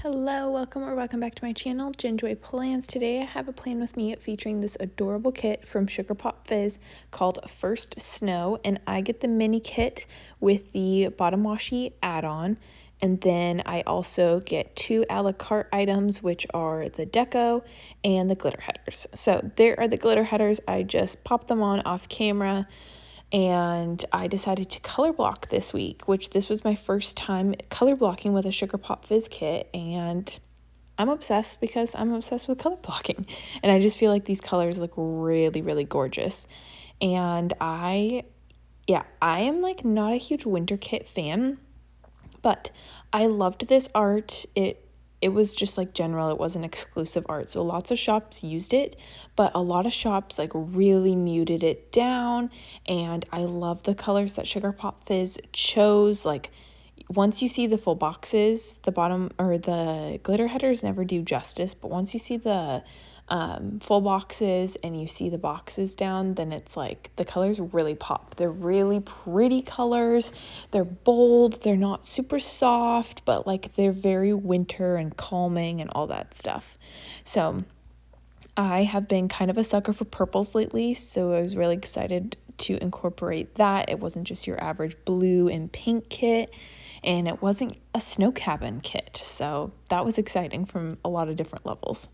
Hello, welcome back to my channel, Ginjoy Plans. Today I have a plan with me featuring this adorable kit from Sugar Pop Fizz called First Snow, and I get the mini kit with the bottom washi add-on, and then I also get two a la carte items, which are the deco and the glitter headers. So there are the glitter headers. I just popped them on off camera. And I decided to color block this week, which this was my first time color blocking with a Sugar Pop Fizz kit, and I'm obsessed because I'm obsessed with color blocking, and I just feel like these colors look really, really gorgeous. And I am like not a huge winter kit fan, but I loved this art. It was just like general, it wasn't exclusive art. So lots of shops used it, but a lot of shops like really muted it down. And I love the colors that Sugar Pop Fizz chose. Like once you see the full boxes, the bottom or the glitter headers never do justice, but once you see the full boxes and you see the boxes down, then it's like the colors really pop. They're really pretty colors. They're bold. They're not super soft, but like they're very winter and calming and all that stuff. So I have been kind of a sucker for purples lately, so I was really excited to incorporate that. It wasn't just your average blue and pink kit, and it wasn't a snow cabin kit, so that was exciting from a lot of different levels.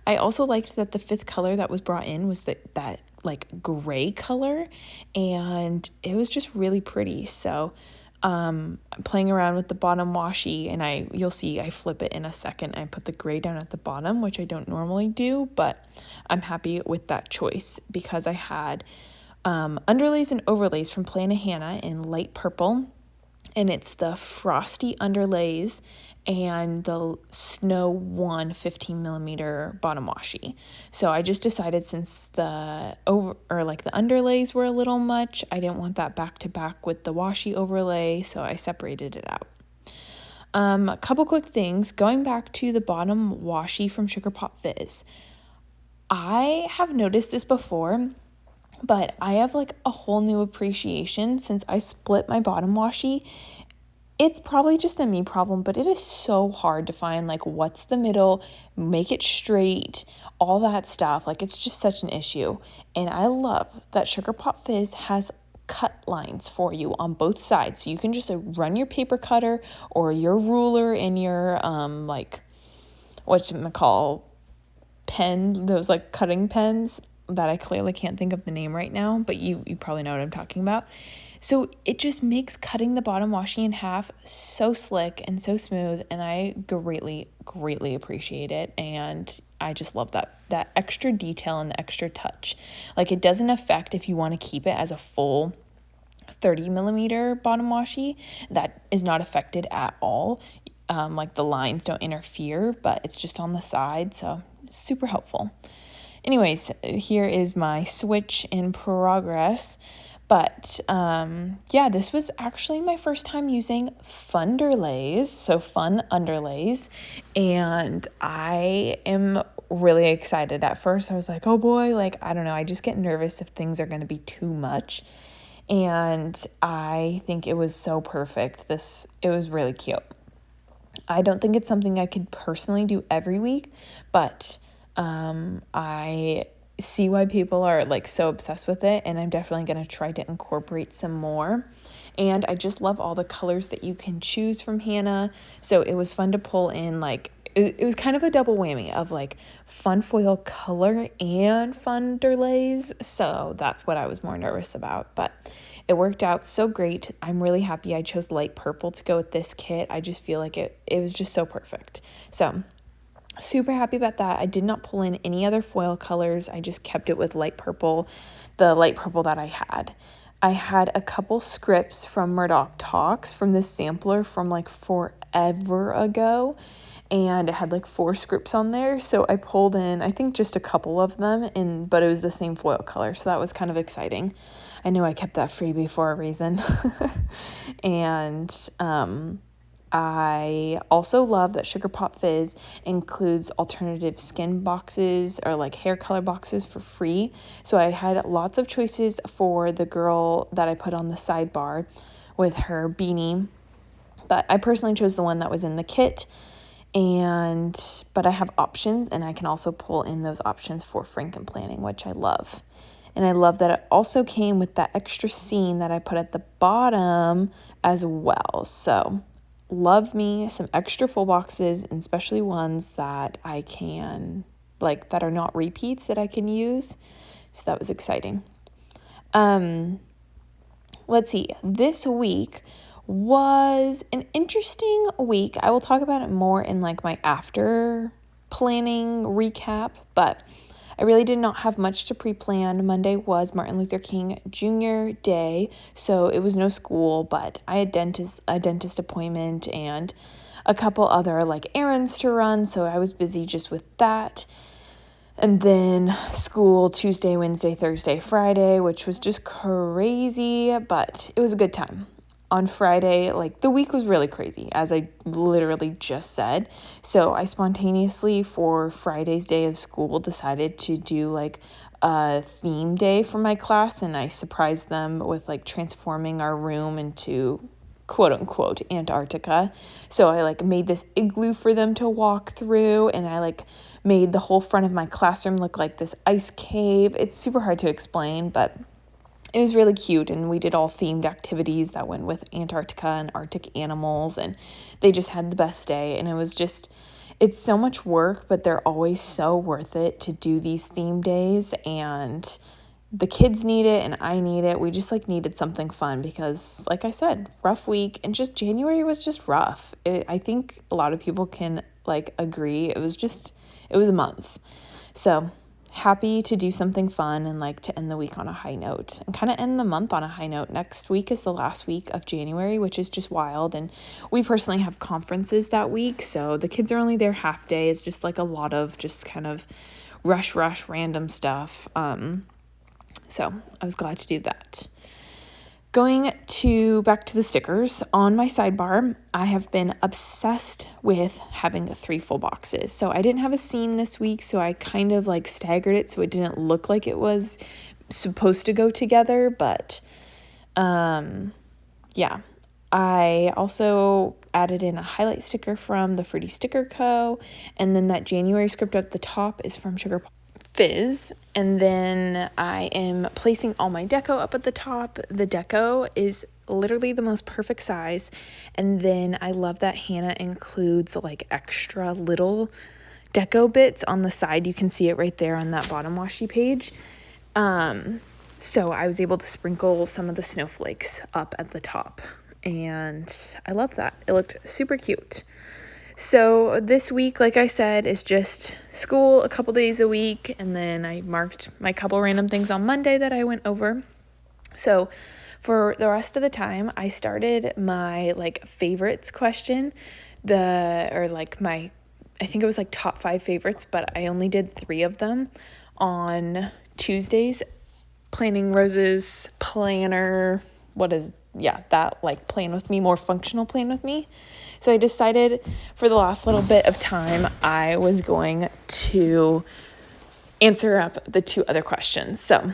I also liked that the fifth color that was brought in was that like gray color, and it was just really pretty. So I'm playing around with the bottom washi, and you'll see I flip it in a second. I put the gray down at the bottom, which I don't normally do, but I'm happy with that choice because I had underlays and overlays from Plana Hannah in light purple, and it's the frosty underlays and the Snow 1 15 millimeter bottom washi. So I just decided, since the underlays were a little much, I didn't want that back to back with the washi overlay, so I separated it out. A couple quick things. Going back to the bottom washi from Sugar Pop Fizz, I have noticed this before, but I have like a whole new appreciation since I split my bottom washi. It's probably just a me problem, but it is so hard to find like what's the middle, make it straight, all that stuff. Like it's just such an issue. And I love that Sugar Pop Fizz has cut lines for you on both sides. So you can just run your paper cutter or your ruler in your pen, those like cutting pens that I clearly can't think of the name right now, but you probably know what I'm talking about. So it just makes cutting the bottom washi in half so slick and so smooth, and I greatly appreciate it. And I just love that extra detail and the extra touch. Like it doesn't affect if you want to keep it as a full 30 millimeter bottom washi. That is not affected at all. Like the lines don't interfere, but it's just on the side, so super helpful. Anyways, here is my switch in progress. But this was actually my first time using Funderlays, so fun underlays, and I am really excited. At first I was like, oh boy, like I don't know, I just get nervous if things are going to be too much, and I think it was so perfect. It was really cute. I don't think it's something I could personally do every week, but I see why people are like so obsessed with it, and I'm definitely going to try to incorporate some more. And I just love all the colors that you can choose from Hannah. So it was fun to pull in, like it was kind of a double whammy of like fun foil color and Funderlays. So that's what I was more nervous about, but it worked out so great. I'm really happy I chose light purple to go with this kit. I just feel like it was just so perfect. So super happy about that. I did not pull in any other foil colors. I just kept it with light purple, the light purple that I had. I had a couple scripts from Murdoch Talks from this sampler from like forever ago, and it had like 4 scripts on there. So I pulled in, I think, just a couple of them, but it was the same foil color. So that was kind of exciting. I knew I kept that freebie for a reason. And I also love that Sugar Pop Fizz includes alternative skin boxes or like hair color boxes for free. So I had lots of choices for the girl that I put on the sidebar with her beanie, but I personally chose the one that was in the kit. but I have options, and I can also pull in those options for Franken planning, which I love. And I love that it also came with that extra scene that I put at the bottom as well. So love me some extra full boxes, and especially ones that I can, like, that are not repeats that I can use. So that was exciting. Let's see. This week was an interesting week. I will talk about it more in like my after planning recap, but I really did not have much to pre-plan. Monday was Martin Luther King Jr. Day, so it was no school, but I had a dentist appointment and a couple other like errands to run, so I was busy just with that. And then school Tuesday, Wednesday, Thursday, Friday, which was just crazy, but it was a good time. On Friday, like, the week was really crazy, as I literally just said. So I spontaneously, for Friday's day of school, decided to do like a theme day for my class, and I surprised them with like transforming our room into quote unquote Antarctica. So I like made this igloo for them to walk through, and I like made the whole front of my classroom look like this ice cave. It's super hard to explain, but it was really cute, and we did all themed activities that went with Antarctica and Arctic animals, and they just had the best day. And it was just, it's so much work, but they're always so worth it to do these theme days, and the kids need it and I need it. We just like needed something fun because, like I said, rough week, and just January was just rough. I think a lot of people can like agree. It was a month. So happy to do something fun and like to end the week on a high note and kind of end the month on a high note. Next week is the last week of January, which is just wild. And we personally have conferences that week, so the kids are only there half day. It's just like a lot of just kind of rush random stuff. So I was glad to do that. Back to the stickers, on my sidebar, I have been obsessed with having 3 full boxes. So I didn't have a scene this week, so I kind of like staggered it so it didn't look like it was supposed to go together. But yeah, I also added in a highlight sticker from the Fruity Sticker Co. And then that January script at the top is from Fizz. And then I am placing all my deco up at the top. The deco is literally the most perfect size. And then I love that Hannah includes like extra little deco bits on the side. You can see it right there on that bottom washi page. So I was able to sprinkle some of the snowflakes up at the top, and I love that. It looked super cute. So this week, like I said, is just school a couple days a week, and then I marked my couple random things on Monday that I went over. So for the rest of the time, I started my like favorites question, I think it was like top 5 favorites, but I only did 3 of them on Tuesdays. Planning Rose's planner, that like plan with me, more functional plan with me. So I decided for the last little bit of time, I was going to answer up the 2 other questions. So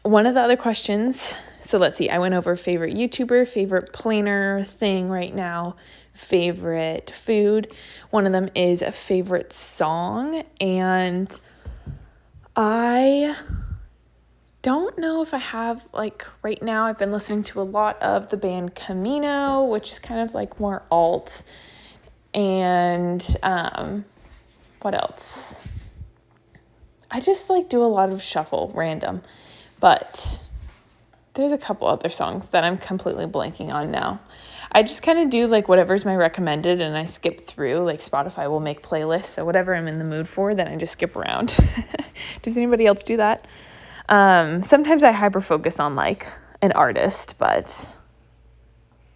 one of the other questions, so let's see, I went over favorite YouTuber, favorite planner thing right now, favorite food. One of them is a favorite song, and I don't know if I have, like, right now I've been listening to a lot of the band Camino, which is kind of like more alt, and what else? I just like do a lot of shuffle random, but there's a couple other songs that I'm completely blanking on now. I just kind of do like whatever's my recommended, and I skip through. Like Spotify will make playlists, so whatever I'm in the mood for, then I just skip around. Does anybody else do that? Sometimes I hyper focus on like an artist, but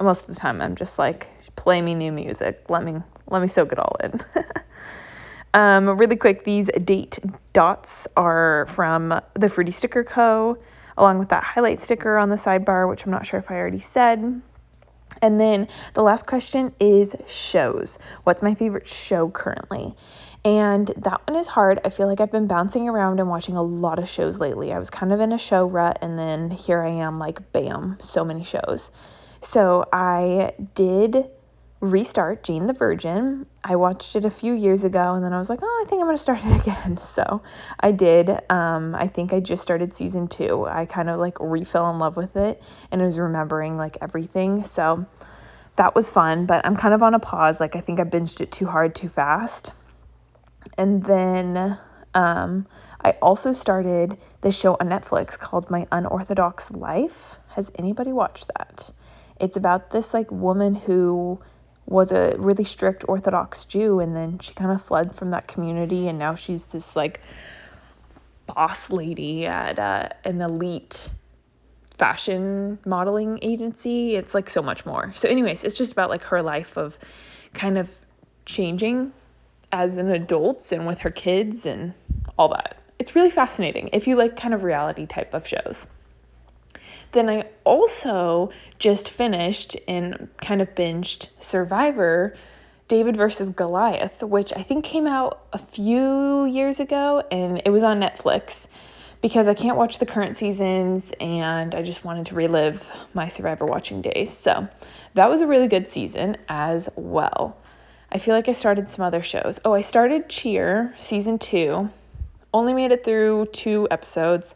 most of the time I'm just like, play me new music. Let me soak it all in. Really quick, these date dots are from the Fruity Sticker Co., along with that highlight sticker on the sidebar, which I'm not sure if I already said. And then the last question is shows. What's my favorite show currently? And that one is hard. I feel like I've been bouncing around and watching a lot of shows lately. I was kind of in a show rut, and then here I am, like, bam, so many shows. So I did restart Jane the Virgin. I watched it a few years ago and then I was like, oh, I think I'm going to start it again. So I did. I think I just started season 2. I kind of like re-fell in love with it and I was remembering like everything. So that was fun, but I'm kind of on a pause. Like I think I binged it too hard, too fast. And then I also started this show on Netflix called My Unorthodox Life. Has anybody watched that? It's about this like woman who was a really strict Orthodox Jew, and then she kind of fled from that community, and now she's this like boss lady at an elite fashion modeling agency. It's like so much more. So anyways, it's just about like her life of kind of changing as an adult and with her kids and all that. It's really fascinating if you like kind of reality type of shows. Then I also just finished and kind of binged Survivor, David versus Goliath, which I think came out a few years ago, and it was on Netflix because I can't watch the current seasons and I just wanted to relive my Survivor watching days. So that was a really good season as well. I feel like I started some other shows. Oh, I started Cheer season 2, only made it through 2 episodes,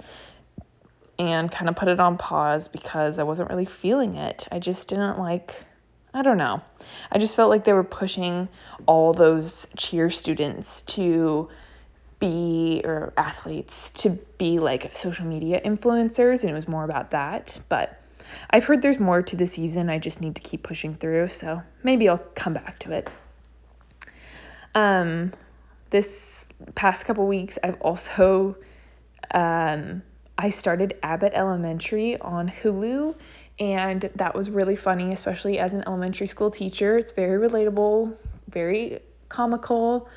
and kind of put it on pause because I wasn't really feeling it. I just didn't like, I don't know. I just felt like they were pushing all those cheer students to be, or athletes, to be like social media influencers, and it was more about that. But I've heard there's more to the season. I just need to keep pushing through, so maybe I'll come back to it. This past couple weeks, I've also, I started Abbott Elementary on Hulu, and that was really funny, especially as an elementary school teacher. It's very relatable, very comical.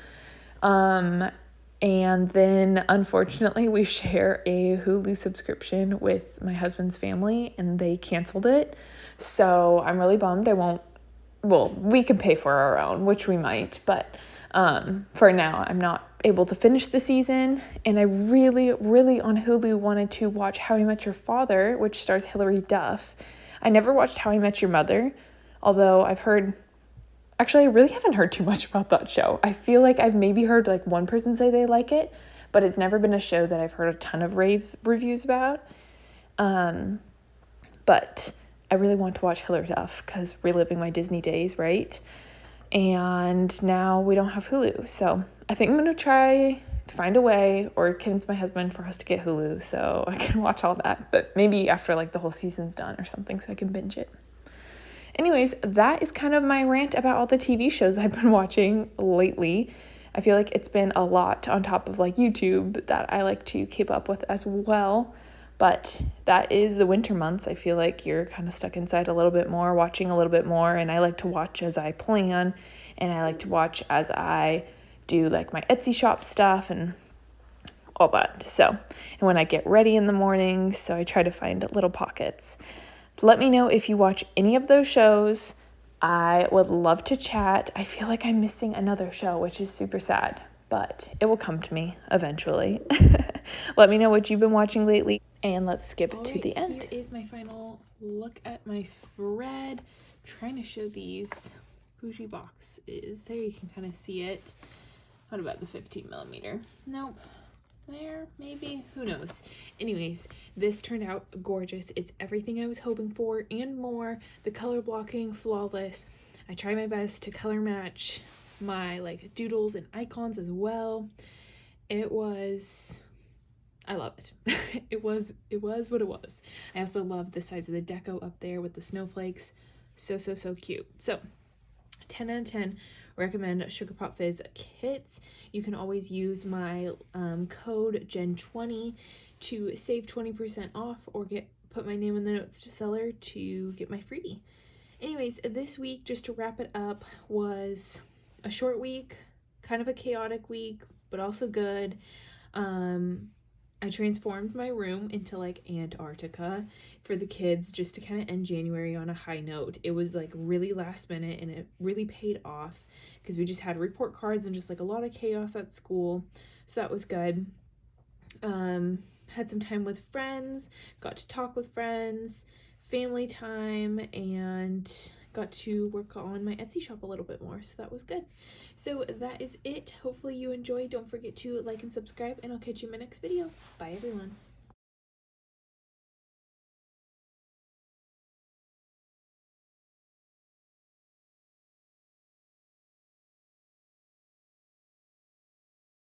And then unfortunately we share a Hulu subscription with my husband's family and they canceled it. So I'm really bummed. We can pay for our own, which we might, but for now, I'm not able to finish the season, and I really, really on Hulu wanted to watch How I Met Your Father, which stars Hilary Duff. I never watched How I Met Your Mother, although I really haven't heard too much about that show. I feel like I've maybe heard like one person say they like it, but it's never been a show that I've heard a ton of rave reviews about. But I really want to watch Hilary Duff because reliving my Disney days, right? And now we don't have Hulu, so I think I'm going to try to find a way or convince my husband for us to get Hulu so I can watch all that, but maybe after like the whole season's done or something so I can binge it. Anyways, that is kind of my rant about all the TV shows I've been watching lately. I feel like it's been a lot on top of like YouTube that I like to keep up with as well. But that is the winter months. I feel like you're kind of stuck inside a little bit more, watching a little bit more. And I like to watch as I plan. And I like to watch as I do like my Etsy shop stuff and all that. So, and when I get ready in the morning, so I try to find little pockets. Let me know if you watch any of those shows. I would love to chat. I feel like I'm missing another show, which is super sad, but it will come to me eventually. Let me know what you've been watching lately. And let's skip to the end. Here is my final look at my spread. Trying to show these bougie boxes. There you can kind of see it. What about the 15 millimeter? Nope. There, maybe. Who knows? Anyways, this turned out gorgeous. It's everything I was hoping for and more. The color blocking, flawless. I try my best to color match my like doodles and icons as well. I love it. it was what it was. I also love the size of the deco up there with the snowflakes. So cute. So 10 out of 10, recommend Sugar Pop Fizz kits. You can always use my code Gen20 to save 20% off or put my name in the notes to seller to get my freebie. Anyways, this week, just to wrap it up, was a short week, kind of a chaotic week, but also good. I transformed my room into like Antarctica for the kids just to kind of end January on a high note. It was like really last minute and it really paid off because we just had report cards and just like a lot of chaos at school. So that was good. Had some time with friends, got to talk with friends, family time, and got to work on my Etsy shop a little bit more, so that was good. So that is it. Hopefully you enjoyed. Don't forget to like and subscribe, and I'll catch you in my next video. Bye everyone.